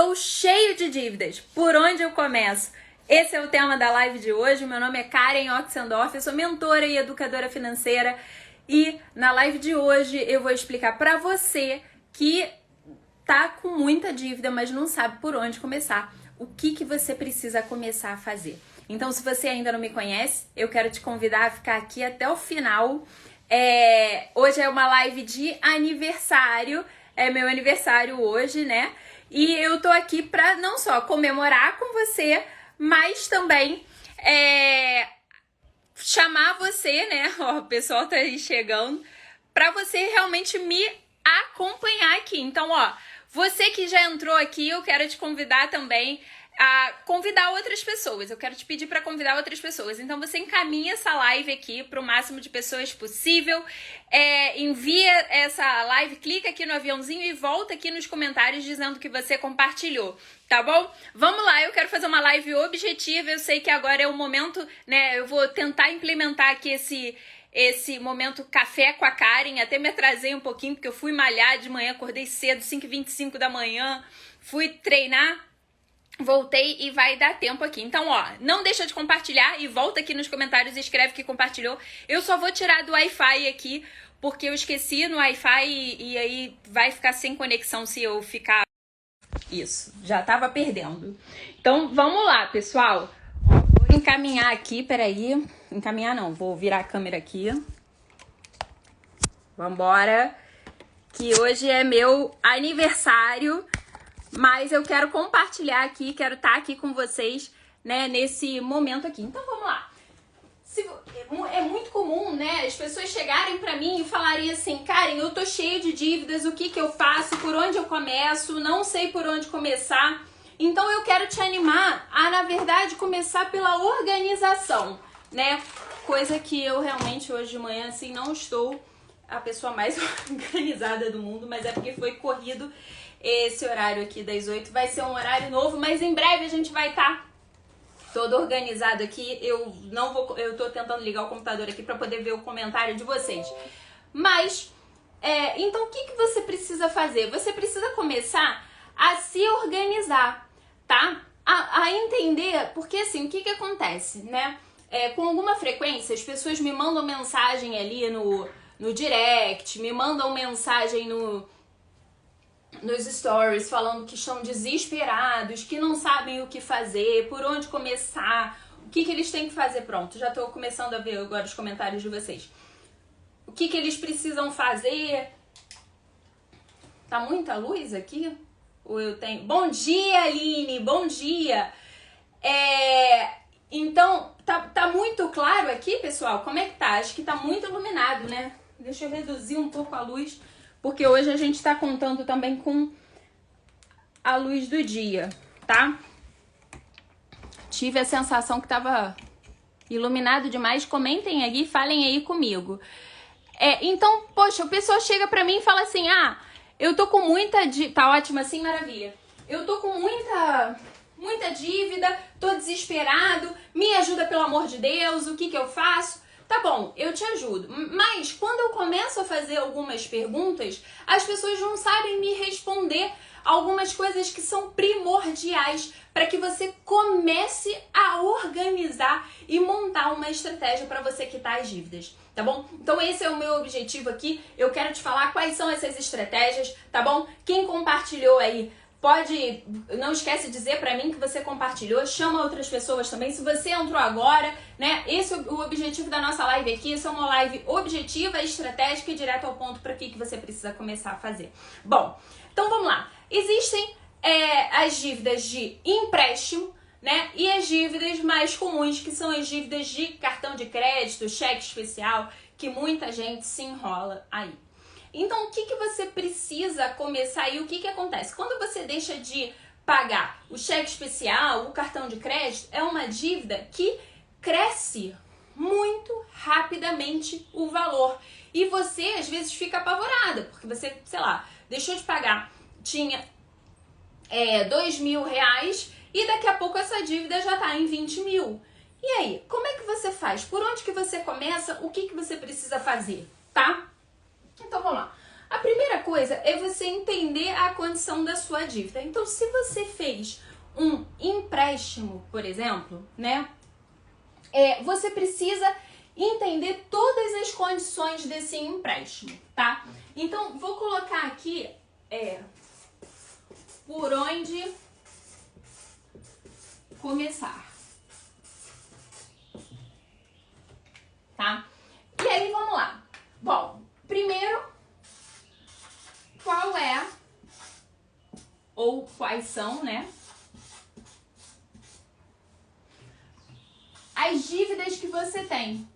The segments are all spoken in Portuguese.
Estou cheio de dívidas. Por onde eu começo? Esse é o tema da live de hoje. Meu nome é Karen Oxendorf, eu sou mentora e educadora financeira. E na live de hoje eu vou explicar para você que tá com muita dívida, mas não sabe por onde começar. O que você precisa começar a fazer? Então, se você ainda não me conhece, eu quero te convidar a ficar aqui até o final. Hoje é uma live de aniversário. É meu aniversário hoje, né? E eu tô aqui pra não só comemorar com você, mas também chamar você, né? Ó, o pessoal tá aí chegando, pra você realmente me acompanhar aqui. Então, ó, você que já entrou aqui, eu quero te convidar também a convidar outras pessoas. Eu quero te pedir para convidar outras pessoas. Então você encaminha essa live aqui para o máximo de pessoas possível. Envia essa live, clica aqui no aviãozinho e volta aqui nos comentários dizendo que você compartilhou, tá bom? Vamos lá, eu quero fazer uma live objetiva. Eu sei que agora é o momento, né? Eu vou tentar implementar aqui esse momento café com a Karen. Até me atrasei um pouquinho porque eu fui malhar de manhã, acordei cedo, 5h25 da manhã, fui treinar. Voltei e vai dar tempo aqui. Então, ó, não deixa de compartilhar e volta aqui nos comentários e escreve que compartilhou. Eu só vou tirar do Wi-Fi aqui, porque eu esqueci no Wi-Fi e aí vai ficar sem conexão se eu ficar... Isso, já tava perdendo. Então, vamos lá, pessoal. Vou encaminhar aqui, peraí. Encaminhar não, vou virar a câmera aqui. Vambora. Que hoje é meu aniversário. Mas eu quero compartilhar aqui, quero estar aqui com vocês, né, nesse momento aqui. Então, vamos lá. É muito comum, né, as pessoas chegarem pra mim e falarem assim, Karen, eu tô cheio de dívidas, o que eu faço, por onde eu começo, não sei por onde começar. Então, eu quero te animar a, na verdade, começar pela organização, né? Coisa que eu realmente hoje de manhã, assim, não estou a pessoa mais organizada do mundo, mas é porque foi corrido. Esse horário aqui das 8 vai ser um horário novo, mas em breve a gente vai estar todo organizado aqui. Eu tô tentando ligar o computador aqui para poder ver o comentário de vocês. Mas, então o que você precisa fazer? Você precisa começar a se organizar, tá? A entender, porque assim, o que acontece, né? Com alguma frequência as pessoas me mandam mensagem ali no direct, me mandam mensagem nos stories, falando que estão desesperados, que não sabem o que fazer, por onde começar, o que eles têm que fazer. Pronto, já estou começando a ver agora os comentários de vocês. O que eles precisam fazer? Tá muita luz aqui? Ou eu tenho... Bom dia, Aline! Bom dia! Então, tá muito claro aqui, pessoal? Como é que tá? Acho que tá muito iluminado, né? Deixa eu reduzir um pouco a luz, porque hoje a gente tá contando também com a luz do dia, tá? Tive a sensação que tava iluminado demais. Comentem aí, falem aí comigo. Então, poxa, a pessoa chega pra mim e fala assim, eu tô com muita... Tá ótimo assim, maravilha. Eu tô com muita dívida, tô desesperado, me ajuda pelo amor de Deus, o que eu faço? Tá bom, eu te ajudo, mas quando eu começo a fazer algumas perguntas, as pessoas não sabem me responder algumas coisas que são primordiais para que você comece a organizar e montar uma estratégia para você quitar as dívidas, tá bom? Então esse é o meu objetivo aqui, eu quero te falar quais são essas estratégias, tá bom? Quem compartilhou aí, não esquece de dizer pra mim que você compartilhou, chama outras pessoas também. Se você entrou agora, né, esse é o objetivo da nossa live aqui, essa é uma live objetiva, estratégica e direto ao ponto para que você precisa começar a fazer. Bom, então vamos lá. Existem as dívidas de empréstimo, né, e as dívidas mais comuns, que são as dívidas de cartão de crédito, cheque especial, que muita gente se enrola aí. Então, o que você precisa começar e o que acontece? Quando você deixa de pagar o cheque especial, o cartão de crédito, é uma dívida que cresce muito rapidamente o valor. E você, às vezes, fica apavorada, porque você, sei lá, deixou de pagar, tinha R$2.000 e daqui a pouco essa dívida já está em 20 mil. E aí, como é que você faz? Por onde que você começa? O que você precisa fazer, tá? Então, vamos lá. A primeira coisa é você entender a condição da sua dívida. Então, se você fez um empréstimo, por exemplo, né? Você precisa entender todas as condições desse empréstimo, tá? Então, vou colocar aqui por onde começar, tá? E aí, vamos lá. Bom, primeiro, qual é ou quais são, né, as dívidas que você tem?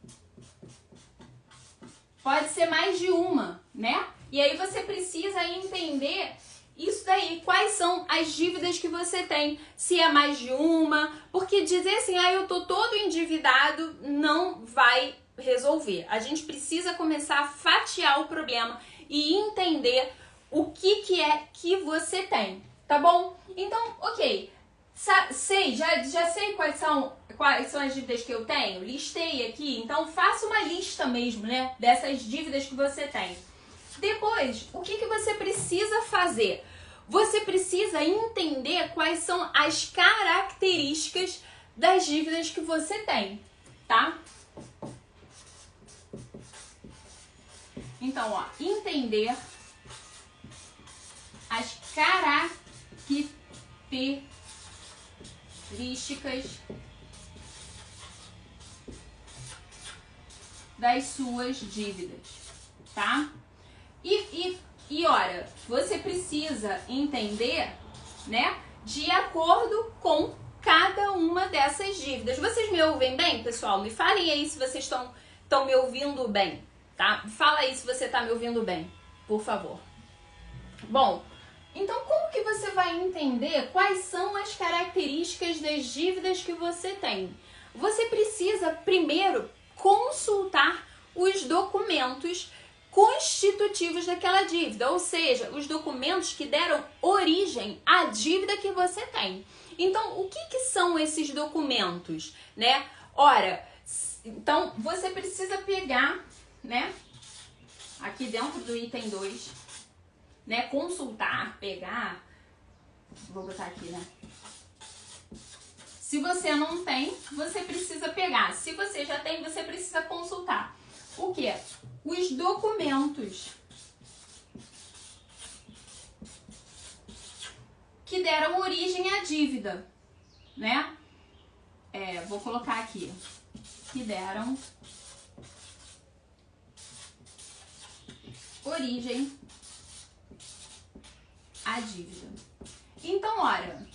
Pode ser mais de uma, né? E aí você precisa entender isso daí, quais são as dívidas que você tem, se é mais de uma, porque dizer assim, eu tô todo endividado, não vai resolver. A gente precisa começar a fatiar o problema e entender o que é que você tem, tá bom? Então, ok, já sei quais são as dívidas que eu tenho, listei aqui, então faça uma lista mesmo, né, dessas dívidas que você tem. Depois, o que você precisa fazer? Você precisa entender quais são as características das dívidas que você tem, tá? Então, ó, entender as características das suas dívidas, tá? E olha, você precisa entender, né, de acordo com cada uma dessas dívidas. Vocês me ouvem bem, pessoal? Me falem aí se vocês estão me ouvindo bem, tá? Fala aí se você está me ouvindo bem, por favor. Bom, então como que você vai entender quais são as características das dívidas que você tem? Você precisa primeiro consultar os documentos constitutivos daquela dívida, ou seja, os documentos que deram origem à dívida que você tem. Então, o que são esses documentos, né? Ora, então você precisa pegar, né, aqui dentro do item 2, né, consultar, pegar, vou botar aqui, né? Se você não tem, você precisa pegar. Se você já tem, você precisa consultar. O quê? Os documentos que deram origem à dívida, né? Vou colocar aqui. Que deram origem à dívida. Então, olha,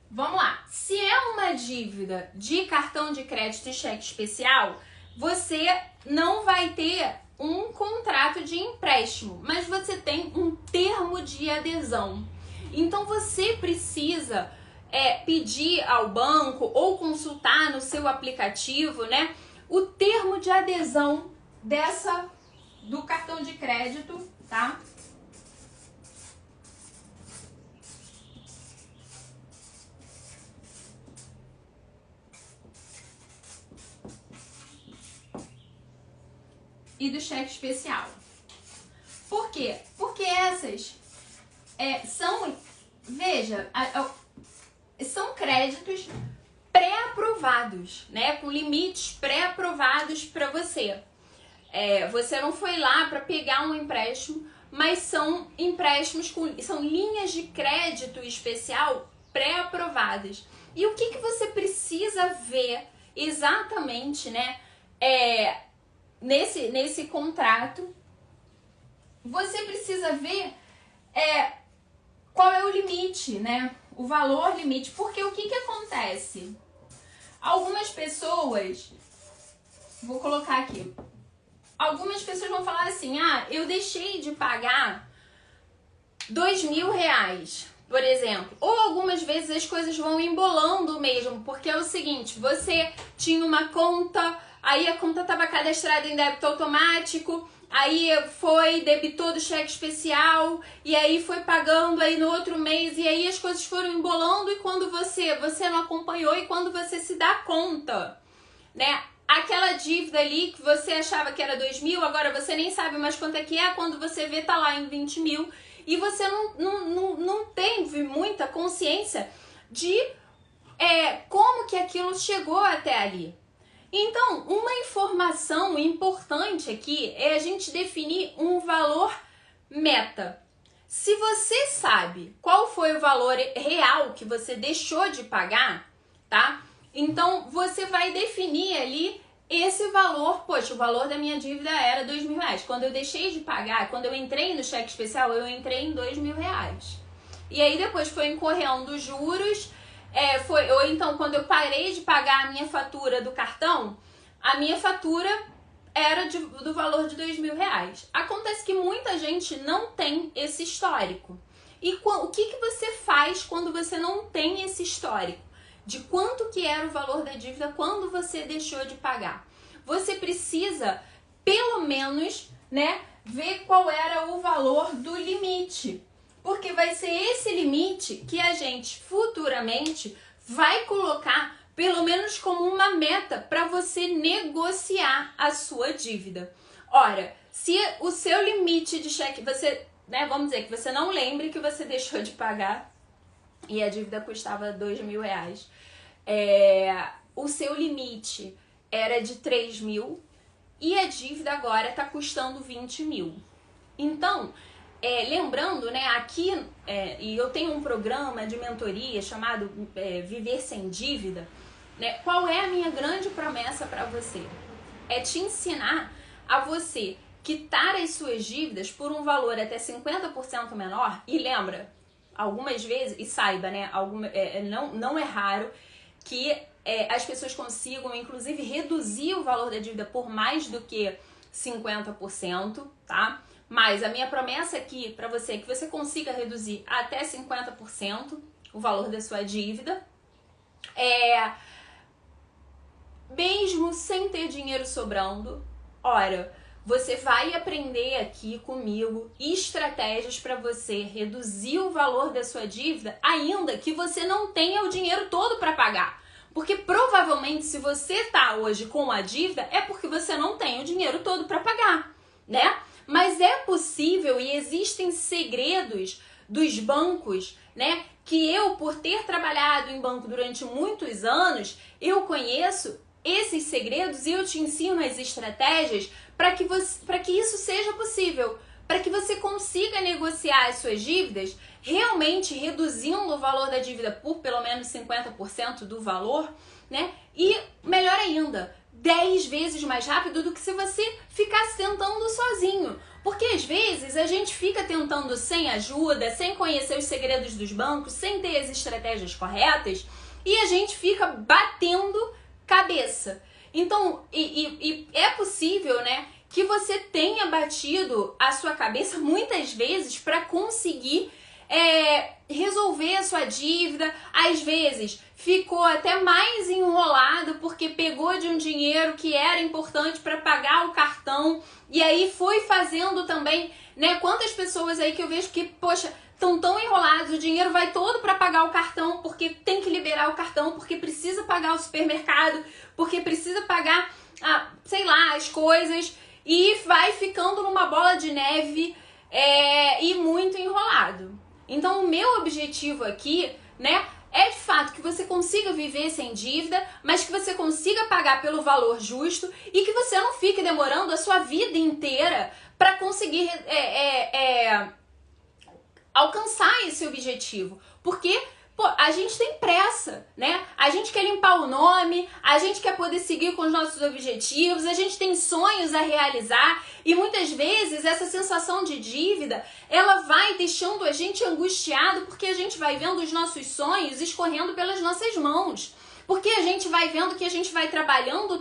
vamos lá. Se é uma dívida de cartão de crédito e cheque especial, você não vai ter um contrato de empréstimo, mas você tem um termo de adesão. Então você precisa pedir ao banco ou consultar no seu aplicativo, né, o termo de adesão do cartão de crédito, tá? E do cheque especial. Por quê? Porque essas são, veja, são créditos pré-aprovados, né? Com limites pré-aprovados para você. Você não foi lá para pegar um empréstimo, mas são empréstimos são linhas de crédito especial pré-aprovadas. E o que você precisa ver exatamente, né? Nesse contrato, você precisa ver qual é o limite, né? O valor limite. Porque o que acontece? Algumas pessoas, vou colocar aqui, algumas pessoas vão falar assim, eu deixei de pagar R$2.000, por exemplo. Ou algumas vezes as coisas vão embolando mesmo, porque é o seguinte, você tinha uma conta, aí a conta estava cadastrada em débito automático, aí debitou do cheque especial, e aí foi pagando aí no outro mês, e aí as coisas foram embolando, e quando você não acompanhou, e quando você se dá conta, né, aquela dívida ali que você achava que era 2.000, agora você nem sabe mais quanto é que é, quando você vê tá lá em 20.000 e você não teve muita consciência de como que aquilo chegou até ali. Então, uma informação importante aqui é a gente definir um valor meta. Se você sabe qual foi o valor real que você deixou de pagar, tá? Então, você vai definir ali esse valor. Poxa, o valor da minha dívida era R$2.000. Quando eu deixei de pagar, quando eu entrei no cheque especial, eu entrei em R$2.000. E aí depois foi incorrendo juros, ou então quando eu parei de pagar a minha fatura do cartão, a minha fatura era do valor de R$2.000. Acontece que muita gente não tem esse histórico. E o que você faz quando você não tem esse histórico? De quanto que era o valor da dívida quando você deixou de pagar? Você precisa, pelo menos, né, ver qual era o valor do limite. Porque vai ser esse limite que a gente futuramente vai colocar pelo menos como uma meta para você negociar a sua dívida. Ora, se o seu limite de cheque, você, né, vamos dizer que você não lembre que você deixou de pagar e a dívida custava R$2.000. O seu limite era de 3.000 e a dívida agora está custando 20.000. Então, lembrando, né, aqui, e eu tenho um programa de mentoria chamado Viver Sem Dívida, né, qual é a minha grande promessa para você? É te ensinar a você quitar as suas dívidas por um valor até 50% menor. E lembra, algumas vezes, e saiba, né, não é raro que as pessoas consigam, inclusive, reduzir o valor da dívida por mais do que 50%, tá? Mas a minha promessa aqui para você é que você consiga reduzir até 50% o valor da sua dívida, mesmo sem ter dinheiro sobrando. Ora, você vai aprender aqui comigo estratégias para você reduzir o valor da sua dívida, ainda que você não tenha o dinheiro todo para pagar. Porque provavelmente se você está hoje com a dívida é porque você não tem o dinheiro todo para pagar, né? Mas é possível e existem segredos dos bancos, né? Que eu, por ter trabalhado em banco durante muitos anos, eu conheço esses segredos e eu te ensino as estratégias para que isso seja possível, para que você consiga negociar as suas dívidas, realmente reduzindo o valor da dívida por pelo menos 50% do valor, né? E melhor ainda, 10 vezes mais rápido do que se você ficasse tentando sozinho. Porque às vezes a gente fica tentando sem ajuda, sem conhecer os segredos dos bancos, sem ter as estratégias corretas, e a gente fica batendo cabeça. Então, e é possível, né, que você tenha batido a sua cabeça muitas vezes para conseguir resolver a sua dívida. Às vezes ficou até mais enrolado porque pegou de um dinheiro que era importante para pagar o cartão e aí foi fazendo também, né? Quantas pessoas aí que eu vejo que, poxa, estão tão enrolados, o dinheiro vai todo para pagar o cartão porque tem que liberar o cartão, porque precisa pagar o supermercado, porque precisa pagar, sei lá, as coisas, e vai ficando numa bola de neve e muito enrolado. Então o meu objetivo aqui, né, é de fato que você consiga viver sem dívida, mas que você consiga pagar pelo valor justo e que você não fique demorando a sua vida inteira para conseguir alcançar esse objetivo. Porque, pô, a gente tem pressa, né? A gente quer limpar o nome, a gente quer poder seguir com os nossos objetivos, a gente tem sonhos a realizar e muitas vezes essa sensação de dívida, ela vai deixando a gente angustiado porque a gente vai vendo os nossos sonhos escorrendo pelas nossas mãos. Porque a gente vai vendo que a gente vai trabalhando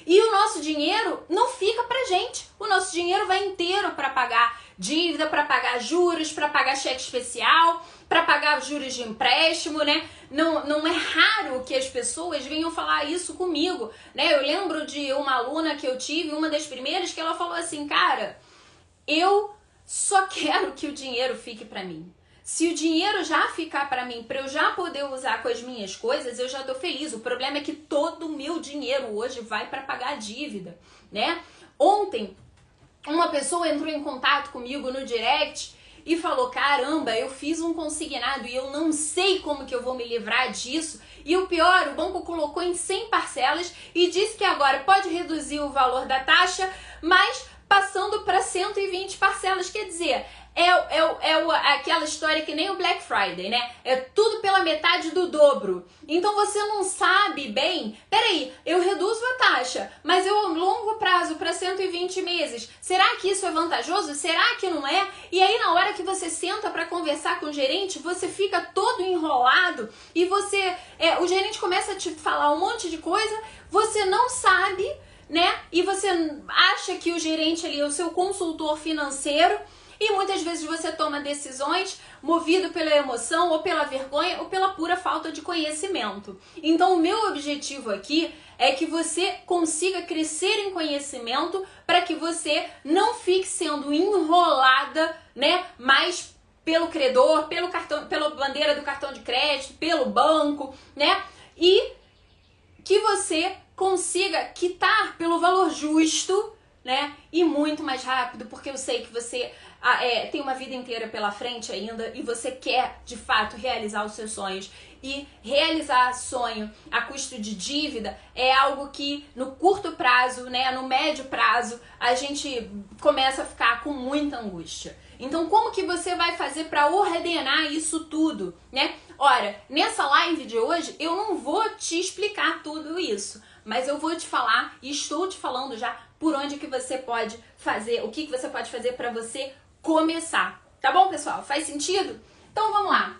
e o nosso dinheiro não fica pra gente. O nosso dinheiro vai inteiro para pagar dívida, para pagar juros, para pagar cheque especial, para pagar juros de empréstimo, né? Não é raro que as pessoas venham falar isso comigo, né? Eu lembro de uma aluna que eu tive, uma das primeiras, que ela falou assim, cara, eu só quero que o dinheiro fique pra mim. Se o dinheiro já ficar para mim, para eu já poder usar com as minhas coisas, eu já tô feliz. O problema é que todo o meu dinheiro hoje vai para pagar a dívida, né? Ontem, uma pessoa entrou em contato comigo no direct e falou, caramba, eu fiz um consignado e eu não sei como que eu vou me livrar disso. E o pior, o banco colocou em 100 parcelas e disse que agora pode reduzir o valor da taxa, mas passando para 120 parcelas. Quer dizer, aquela história que nem o Black Friday, né? É tudo pela metade do dobro. Então você não sabe bem, peraí, eu reduzo a taxa, mas eu longo prazo para 120 meses. Será que isso é vantajoso? Será que não é? E aí na hora que você senta para conversar com o gerente, você fica todo enrolado e o gerente começa a te falar um monte de coisa, você não sabe, né? E você acha que o gerente ali é o seu consultor financeiro. E muitas vezes você toma decisões movido pela emoção ou pela vergonha ou pela pura falta de conhecimento. Então o meu objetivo aqui é que você consiga crescer em conhecimento para que você não fique sendo enrolada, né, mais pelo credor, pelo cartão, pela bandeira do cartão de crédito, pelo banco, né? E que você consiga quitar pelo valor justo, né? E muito mais rápido, porque eu sei que você tem uma vida inteira pela frente ainda e você quer, de fato, realizar os seus sonhos. E realizar sonho a custo de dívida é algo que no curto prazo, né, no médio prazo, a gente começa a ficar com muita angústia. Então, como que você vai fazer para ordenar isso tudo, né? Ora, nessa live de hoje, eu não vou te explicar tudo isso, mas eu vou te falar, e estou te falando já, por onde que você pode fazer, o que você pode fazer para você começar. Tá bom, pessoal? Faz sentido? Então, vamos lá.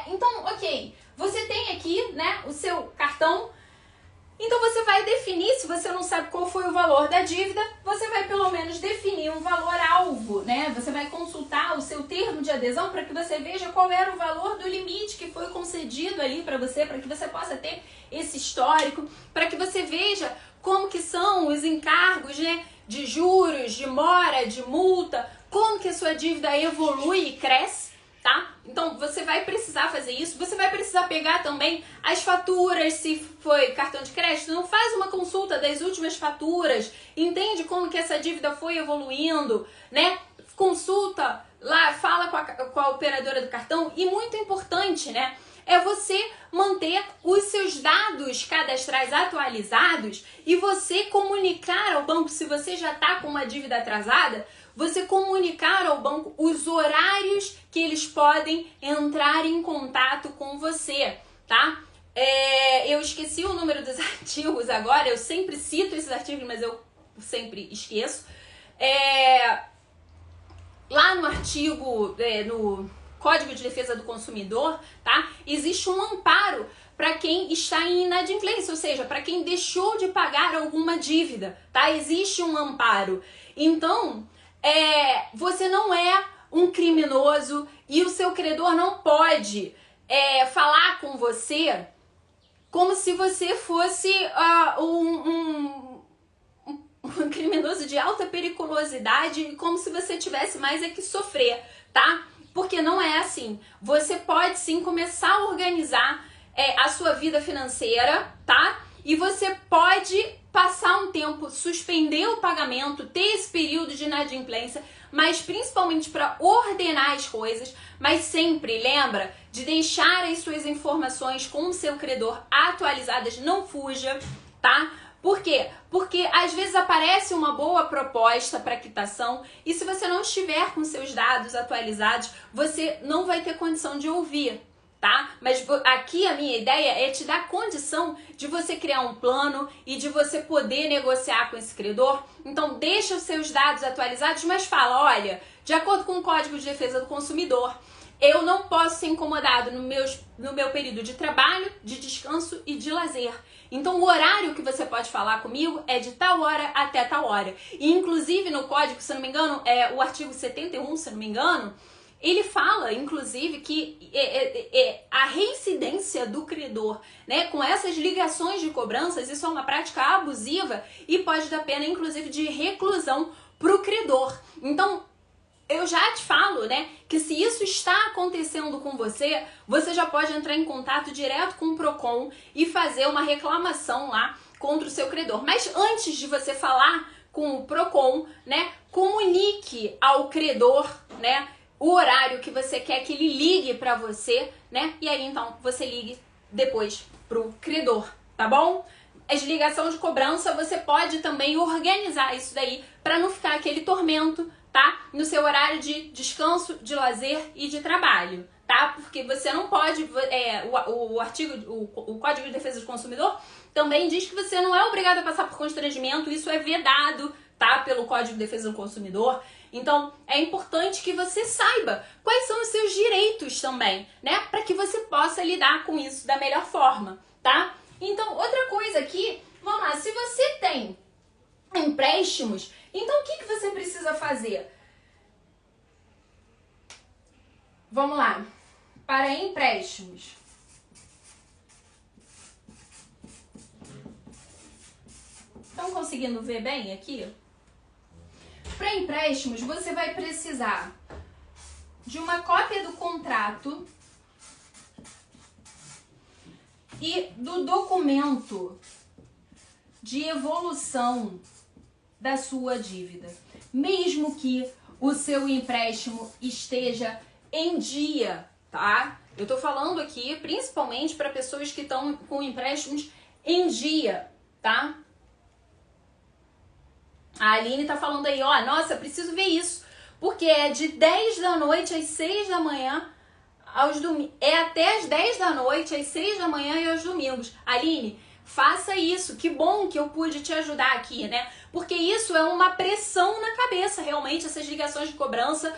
Então, ok, você tem aqui, né, o seu cartão. Então, você vai definir, se você não sabe qual foi o valor da dívida, você vai pelo menos definir um valor-alvo, né? Você vai consultar o seu termo de adesão para que você veja qual era o valor do limite que foi concedido ali para que você possa ter esse histórico, para que você veja como que são os encargos, né, de juros, de mora, de multa, como que a sua dívida evolui e cresce, tá? Então, você vai precisar fazer isso. Você vai precisar pegar também as faturas, se foi cartão de crédito, não faz uma consulta das últimas faturas, entende como que essa dívida foi evoluindo, né? Consulta lá, fala com a operadora do cartão. E muito importante, né, é você manter os seus dados cadastrais atualizados e você comunicar ao banco, se você já está com uma dívida atrasada, você comunicar ao banco os horários que eles podem entrar em contato com você, tá? Eu esqueci o número dos artigos agora, eu sempre cito esses artigos, mas eu sempre esqueço. Lá no artigo, no Código de Defesa do Consumidor, tá? Existe um amparo para quem está em inadimplência, ou seja, para quem deixou de pagar alguma dívida, tá? Existe um amparo. Então, você não é um criminoso e o seu credor não pode falar com você como se você fosse um criminoso de alta periculosidade e como se você tivesse mais que sofrer, tá? Porque não é assim. Você pode sim começar a organizar a sua vida financeira, tá? E você pode passar um tempo, suspender o pagamento, ter esse período de inadimplência, mas principalmente para ordenar as coisas, mas sempre lembra de deixar as suas informações com o seu credor atualizadas, não fuja, tá? Por quê? Porque às vezes aparece uma boa proposta para quitação e se você não estiver com seus dados atualizados, você não vai ter condição de ouvir, tá? Mas aqui a minha ideia é te dar condição de você criar um plano e de você poder negociar com esse credor. Então deixa os seus dados atualizados, mas fala, olha, de acordo com o Código de Defesa do Consumidor, eu não posso ser incomodado no meu período de trabalho, de descanso e de lazer. Então, o horário que você pode falar comigo é de tal hora até tal hora. E, inclusive, no código, se não me engano, o artigo 71, se não me engano, ele fala, inclusive, que a reincidência do credor, né, com essas ligações de cobranças, isso é uma prática abusiva e pode dar pena, inclusive, de reclusão para o credor. Então, eu já te falo, né, que se isso está acontecendo com você, você já pode entrar em contato direto com o Procon e fazer uma reclamação lá contra o seu credor. Mas antes de você falar com o Procon, né, comunique ao credor, né, o horário que você quer que ele ligue para você, né, e aí então você ligue depois pro credor, tá bom? As ligações de cobrança, você pode também organizar isso daí para não ficar aquele tormento, tá? No seu horário de descanso, de lazer e de trabalho, tá? Porque você não pode, o Código de Defesa do Consumidor também diz que você não é obrigado a passar por constrangimento, isso é vedado, tá? Pelo Código de Defesa do Consumidor. Então, é importante que você saiba quais são os seus direitos também, né? Para que você possa lidar com isso da melhor forma, tá? Então, outra coisa aqui, vamos lá, se você tem empréstimos, então o que você precisa fazer? Vamos lá, para empréstimos. Estão conseguindo ver bem aqui? Para empréstimos, você vai precisar de uma cópia do contrato e do documento de evolução da sua dívida, mesmo que o seu empréstimo esteja em dia, tá? Eu tô falando aqui principalmente para pessoas que estão com empréstimos em dia, tá? A Aline tá falando aí, ó, nossa, preciso ver isso, porque é de 10 da noite às 6 da manhã, é até às 10 da noite, às 6 da manhã e aos domingos. Aline, faça isso, que bom que eu pude te ajudar aqui, né? Porque isso é uma pressão na cabeça, realmente, essas ligações de cobrança,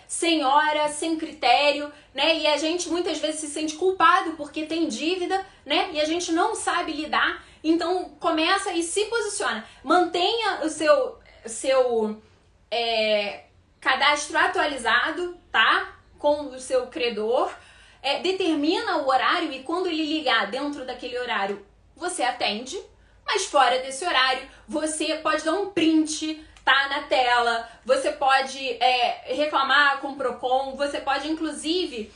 sem hora, sem critério, né? E a gente muitas vezes se sente culpado porque tem dívida, né? E a gente não sabe lidar. Então, começa e se posiciona. Mantenha o seu cadastro atualizado, tá? Com o seu credor. Determina o horário e quando ele ligar dentro daquele horário, você atende. Mas fora desse horário, você pode dar um print, tá, na tela. Você pode reclamar com o Procon. Você pode, inclusive,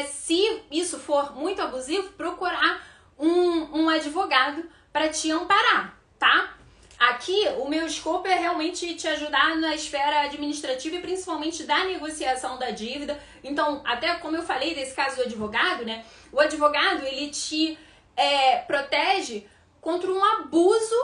se isso for muito abusivo, procurar um advogado para te amparar, tá? Aqui, o meu escopo é realmente te ajudar na esfera administrativa e principalmente da negociação da dívida. Então, até como eu falei desse caso do advogado, né? O advogado, ele te protege contra um abuso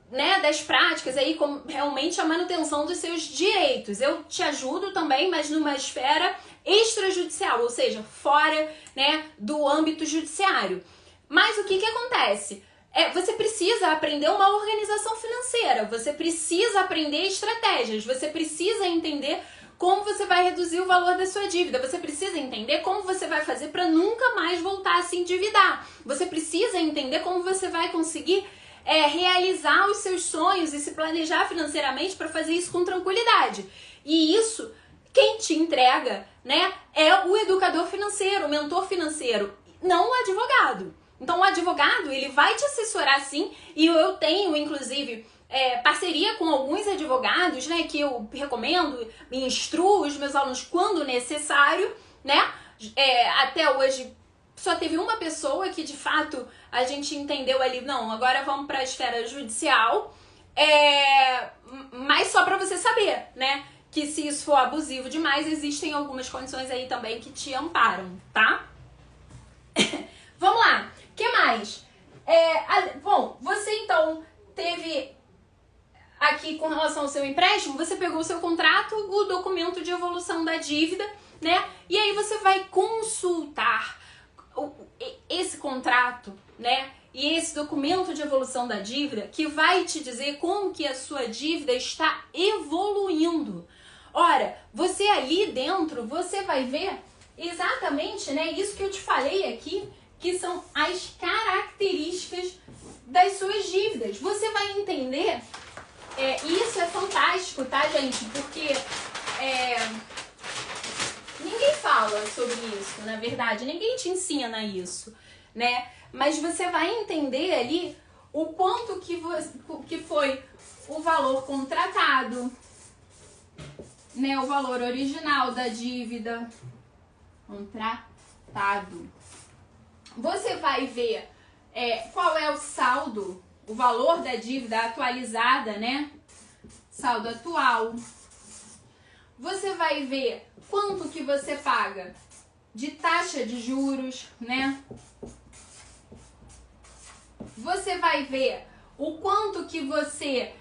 né, das práticas aí, como realmente a manutenção dos seus direitos. Eu te ajudo também, mas numa esfera extrajudicial, ou seja, fora, né, do âmbito judiciário. Mas o que acontece? Você precisa aprender uma organização financeira, você precisa aprender estratégias, você precisa entender como você vai reduzir o valor da sua dívida, você precisa entender como você vai fazer para nunca mais voltar a se endividar, você precisa entender como você vai conseguir realizar os seus sonhos e se planejar financeiramente para fazer isso com tranquilidade. E isso, quem te entrega, né, é o educador financeiro, o mentor financeiro, não o advogado. Então, o advogado, ele vai te assessorar sim, e eu tenho, inclusive, parceria com alguns advogados, né, que eu recomendo, me instruo os meus alunos quando necessário, né, até hoje só teve uma pessoa que, de fato, a gente entendeu ali, não, agora vamos para a esfera judicial, mas só para você saber, né, que se isso for abusivo demais, existem algumas condições aí também que te amparam, tá? Vamos lá, o que mais? Bom, você então teve aqui com relação ao seu empréstimo, você pegou o seu contrato, o documento de evolução da dívida, né? E aí você vai consultar esse contrato, né? E esse documento de evolução da dívida que vai te dizer como que a sua dívida está evoluindo. Ora, você ali dentro, você vai ver exatamente, né, isso que eu te falei aqui, que são as características das suas dívidas. Você vai entender, isso é fantástico, tá, gente? Porque ninguém fala sobre isso, na verdade, ninguém te ensina isso, né? Mas você vai entender ali o quanto que foi o valor contratado, né, o valor original da dívida contratado. Você vai ver qual é o saldo, o valor da dívida atualizada, né? Saldo atual. Você vai ver quanto que você paga de taxa de juros, né? Você vai ver o quanto que você,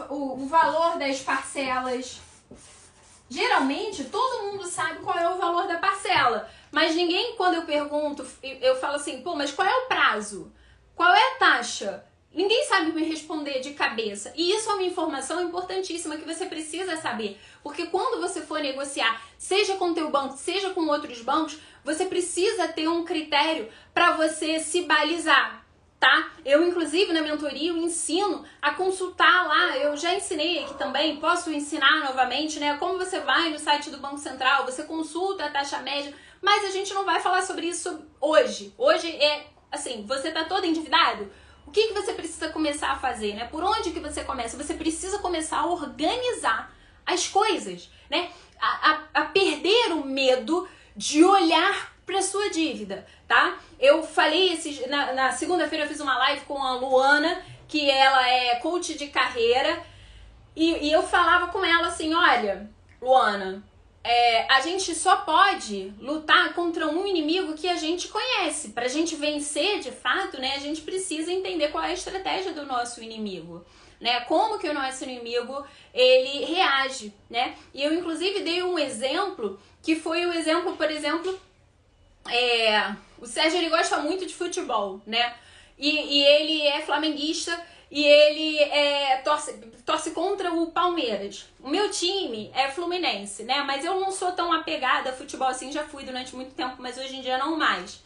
o valor das parcelas. Geralmente, todo mundo sabe qual é o valor da parcela, mas ninguém, quando eu pergunto, eu falo assim, pô, mas qual é o prazo? Qual é a taxa? Ninguém sabe me responder de cabeça. E isso é uma informação importantíssima que você precisa saber. Porque quando você for negociar, seja com o teu banco, seja com outros bancos, você precisa ter um critério para você se balizar, tá? Eu, inclusive, na mentoria, eu ensino a consultar lá. Eu já ensinei aqui também, posso ensinar novamente, né? Como você vai no site do Banco Central, você consulta a taxa média, mas a gente não vai falar sobre isso hoje. Hoje é, assim, você tá todo endividado? O que você precisa começar a fazer, né? Por onde que você começa? Você precisa começar a organizar as coisas, né? A perder o medo de olhar para sua dívida, tá? Eu falei na segunda-feira eu fiz uma live com a Luana, que ela é coach de carreira, e eu falava com ela assim, olha, Luana, a gente só pode lutar contra um inimigo que a gente conhece. Pra gente vencer, de fato, né, a gente precisa entender qual é a estratégia do nosso inimigo, né? Como que o nosso inimigo, ele reage, né? E eu, inclusive, dei um exemplo, que foi o exemplo, por exemplo, o Sérgio, ele gosta muito de futebol, né? E ele é flamenguista, e ele torce contra o Palmeiras. O meu time é Fluminense, né? Mas eu não sou tão apegada a futebol assim, já fui durante muito tempo, mas hoje em dia não mais.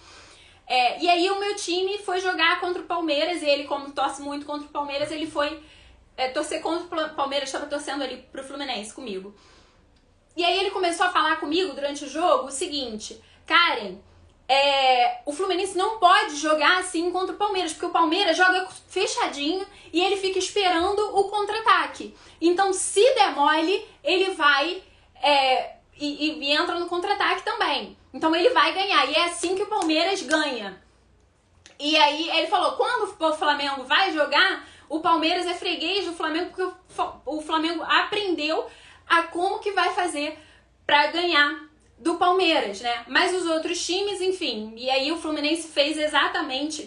E aí o meu time foi jogar contra o Palmeiras, e ele, como torce muito contra o Palmeiras, ele foi torcer contra o Palmeiras, estava torcendo ali pro Fluminense comigo. E aí ele começou a falar comigo durante o jogo o seguinte, Karen, o Fluminense não pode jogar assim contra o Palmeiras, porque o Palmeiras joga fechadinho e ele fica esperando o contra-ataque. Então, se der mole, ele vai e entra no contra-ataque também. Então, ele vai ganhar. E é assim que o Palmeiras ganha. E aí, ele falou, quando o Flamengo vai jogar, o Palmeiras é freguês do Flamengo, porque o Flamengo aprendeu a como que vai fazer para ganhar do Palmeiras, né? Mas os outros times, enfim, e aí o Fluminense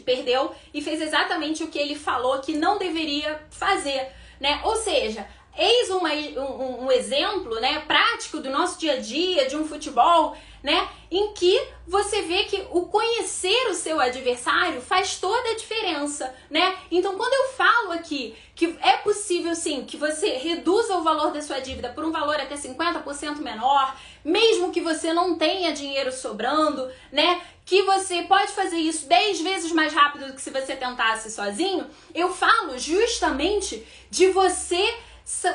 perdeu e fez exatamente o que ele falou que não deveria fazer, né? Ou seja, eis um exemplo, né, prático do nosso dia a dia, de um futebol, né, em que você vê que o conhecer o seu adversário faz toda a diferença, né? Então, quando eu falo aqui que é possível, sim, que você reduza o valor da sua dívida por um valor até 50% menor, mesmo que você não tenha dinheiro sobrando, né, que você pode fazer isso 10 vezes mais rápido do que se você tentasse sozinho, eu falo justamente de você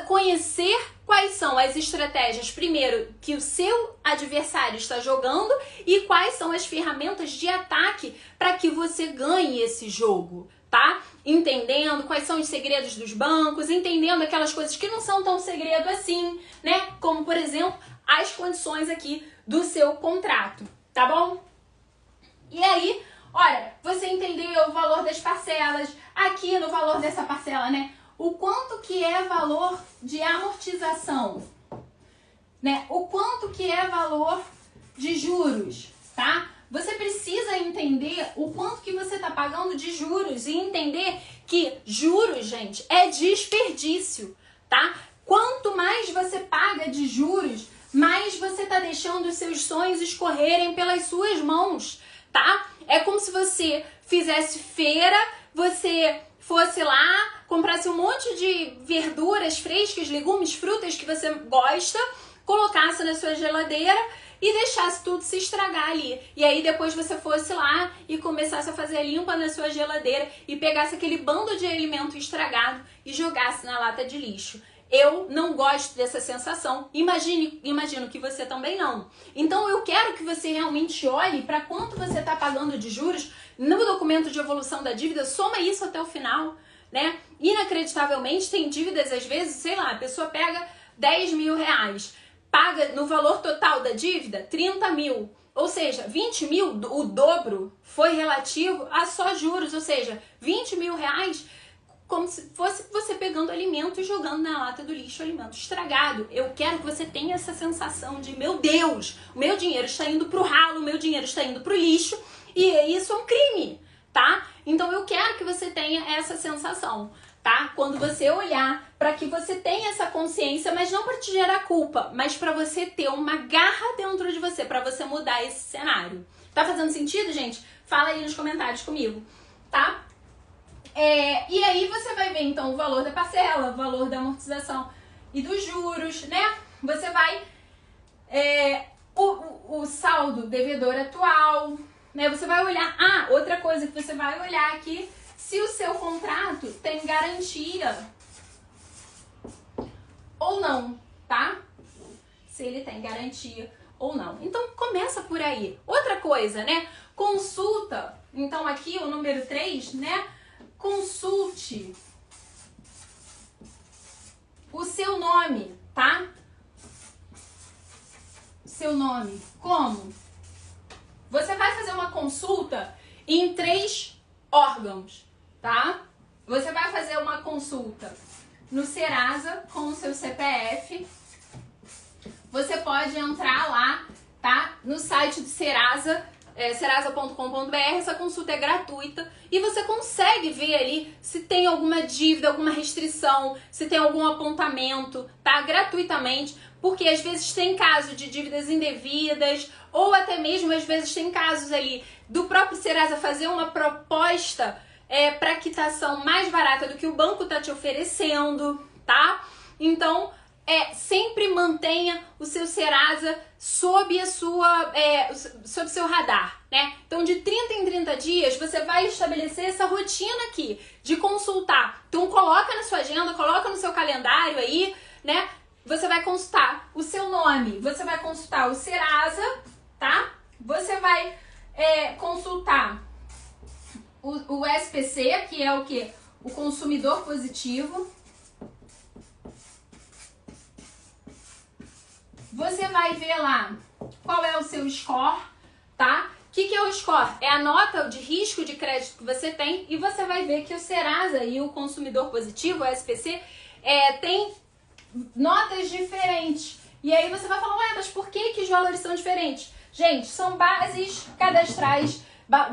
conhecer quais são as estratégias, primeiro, que o seu adversário está jogando e quais são as ferramentas de ataque para que você ganhe esse jogo, tá? Entendendo quais são os segredos dos bancos, entendendo aquelas coisas que não são tão segredo assim, né? Como, por exemplo, as condições aqui do seu contrato, tá bom? E aí, olha, você entendeu o valor das parcelas, aqui no valor dessa parcela, né? O quanto que é valor de amortização, né? O quanto que é valor de juros, tá? Você precisa entender o quanto que você tá pagando de juros e entender que juros, gente, é desperdício, tá? Quanto mais você paga de juros, mais você tá deixando os seus sonhos escorrerem pelas suas mãos, tá? É como se você fizesse feira, você fosse lá, comprasse um monte de verduras frescas, legumes, frutas que você gosta, colocasse na sua geladeira e deixasse tudo se estragar ali. E aí depois você fosse lá e começasse a fazer a limpa na sua geladeira e pegasse aquele bando de alimento estragado e jogasse na lata de lixo. Eu não gosto dessa sensação. Imagino que você também não. Então eu quero que você realmente olhe para quanto você está pagando de juros no documento de evolução da dívida, soma isso até o final, né? Inacreditavelmente tem dívidas, às vezes, sei lá, a pessoa pega 10 mil reais, paga no valor total da dívida 30 mil. Ou seja, 20 mil, o dobro, foi relativo a só juros. Ou seja, 20 mil reais, como se fosse você pegando alimento e jogando na lata do lixo, alimento estragado. Eu quero que você tenha essa sensação de, meu Deus, o meu dinheiro está indo pro ralo, o meu dinheiro está indo pro lixo, e isso é um crime, tá? Então eu quero que você tenha essa sensação, tá? Quando você olhar, para que você tenha essa consciência, mas não para te gerar culpa, mas para você ter uma garra dentro de você, para você mudar esse cenário. Tá fazendo sentido, gente? Fala aí nos comentários comigo, tá? E aí você vai ver então o valor da parcela, o valor da amortização e dos juros, né? Você vai o saldo devedor atual, né? Você vai olhar, outra coisa que você vai olhar aqui, se o seu contrato tem garantia ou não, tá? Se ele tem garantia ou não. Então começa por aí. Outra coisa, né? Consulta, então aqui o número 3, né? Consulte o seu nome, tá? Seu nome. Como? Você vai fazer uma consulta em 3 órgãos, tá? Você vai fazer uma consulta no Serasa com o seu CPF. Você pode entrar lá, tá? No site do Serasa, serasa.com.br, essa consulta é gratuita e você consegue ver ali se tem alguma dívida, alguma restrição, se tem algum apontamento, tá? Gratuitamente, porque às vezes tem caso de dívidas indevidas ou até mesmo às vezes tem casos ali do próprio Serasa fazer uma proposta para quitação mais barata do que o banco tá te oferecendo, tá? Então, sempre mantenha o seu Serasa sob sob seu radar, né? Então, de 30 em 30 dias, você vai estabelecer essa rotina aqui de consultar. Então, coloca na sua agenda, coloca no seu calendário aí, né? Você vai consultar o seu nome, você vai consultar o Serasa, tá? Você vai consultar o SPC, que é o quê? O consumidor positivo. Você vai ver lá qual é o seu score, tá? O que é o score? É a nota de risco de crédito que você tem e você vai ver que o Serasa e o consumidor positivo, o SPC, tem notas diferentes. E aí você vai falar, mas por que os valores são diferentes? Gente, são bases cadastrais,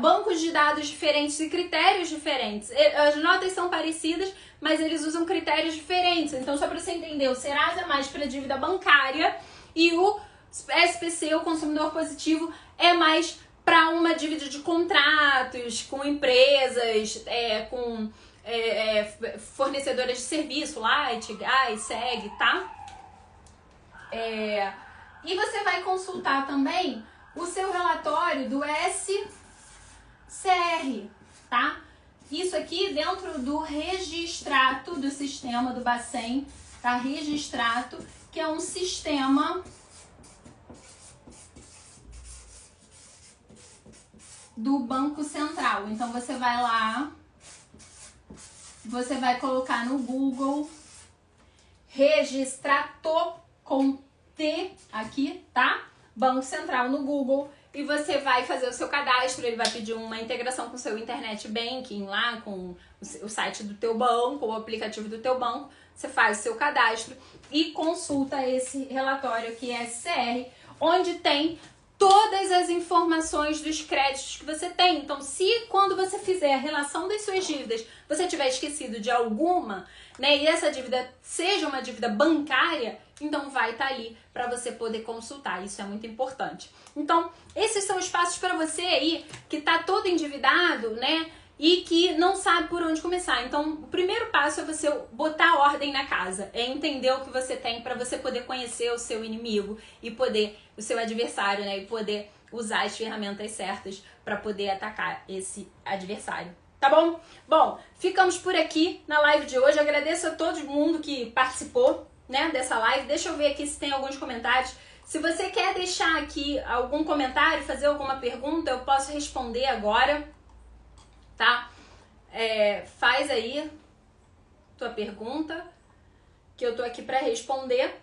bancos de dados diferentes e critérios diferentes. As notas são parecidas, mas eles usam critérios diferentes. Então, só para você entender, o Serasa é mais para dívida bancária e o SPC, o consumidor positivo, é mais para uma dívida de contratos com empresas, com fornecedoras de serviço, Light, Gás, SEG, tá? E você vai consultar também o seu relatório do SCR, tá? Isso aqui dentro do registrato do sistema do Bacen, tá? Registrato, que é um sistema do Banco Central. Então você vai lá, você vai colocar no Google Registrato com T aqui, tá? Banco Central no Google, e você vai fazer o seu cadastro. Ele vai pedir uma integração com o seu internet banking lá, com o site do teu banco, o aplicativo do teu banco. Você faz o seu cadastro e consulta esse relatório aqui, SCR, onde tem todas as informações dos créditos que você tem. Então, se quando você fizer a relação das suas dívidas, você tiver esquecido de alguma, né, e essa dívida seja uma dívida bancária, então vai estar ali para você poder consultar. Isso é muito importante. Então, esses são os passos para você aí que está todo endividado, né, e que não sabe por onde começar. Então, o primeiro passo é você botar ordem na casa, é entender o que você tem para você poder conhecer o seu inimigo e poder, o seu adversário, né, e poder usar as ferramentas certas para poder atacar esse adversário. Tá bom? Bom, ficamos por aqui na live de hoje. Agradeço a todo mundo que participou, né, dessa live. Deixa eu ver aqui se tem alguns comentários. Se você quer deixar aqui algum comentário, fazer alguma pergunta, eu posso responder agora, tá? Faz aí tua pergunta, que eu tô aqui para responder,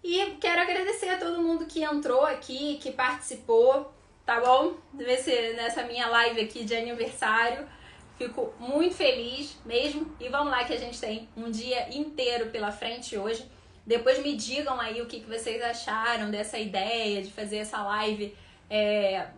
E quero agradecer a todo mundo que entrou aqui, que participou, tá bom? Ver se nessa minha live aqui de aniversário. Fico muito feliz mesmo. E vamos lá que a gente tem um dia inteiro pela frente hoje. Depois me digam aí o que vocês acharam dessa ideia de fazer essa live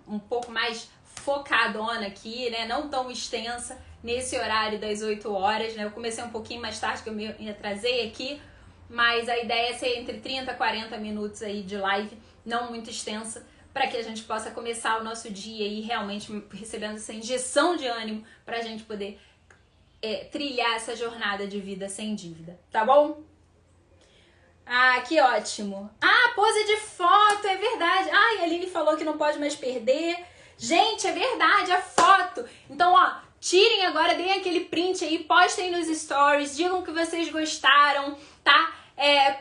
um pouco mais focadona aqui, né? Não tão extensa nesse horário das 8 horas, né? Eu comecei um pouquinho mais tarde, que eu me atrasei aqui, mas a ideia é ser entre 30 e 40 minutos aí de live, não muito extensa, para que a gente possa começar o nosso dia aí realmente recebendo essa injeção de ânimo pra gente poder trilhar essa jornada de vida sem dívida, tá bom? Ah, que ótimo. Ah, pose de foto, é verdade. Ai, a Aline falou que não pode mais perder. Gente, é verdade, a foto. Então, ó, tirem agora, deem aquele print aí, postem nos stories, digam que vocês gostaram, tá?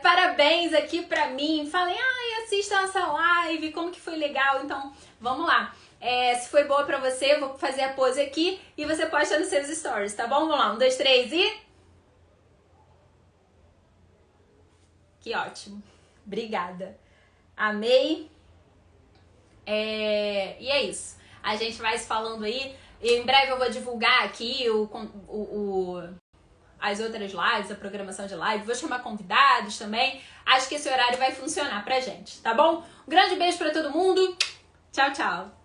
Parabéns aqui pra mim. Falem, ai, assistam essa live, como que foi legal. Então, vamos lá. Se foi boa pra você, eu vou fazer a pose aqui e você posta nos seus stories, tá bom? Vamos lá, 1, 2, 3 e... Que ótimo. Obrigada. Amei. E é isso. A gente vai se falando aí. Em breve eu vou divulgar aqui as outras lives, a programação de live. Vou chamar convidados também. Acho que esse horário vai funcionar pra gente, tá bom? Um grande beijo pra todo mundo. Tchau, tchau.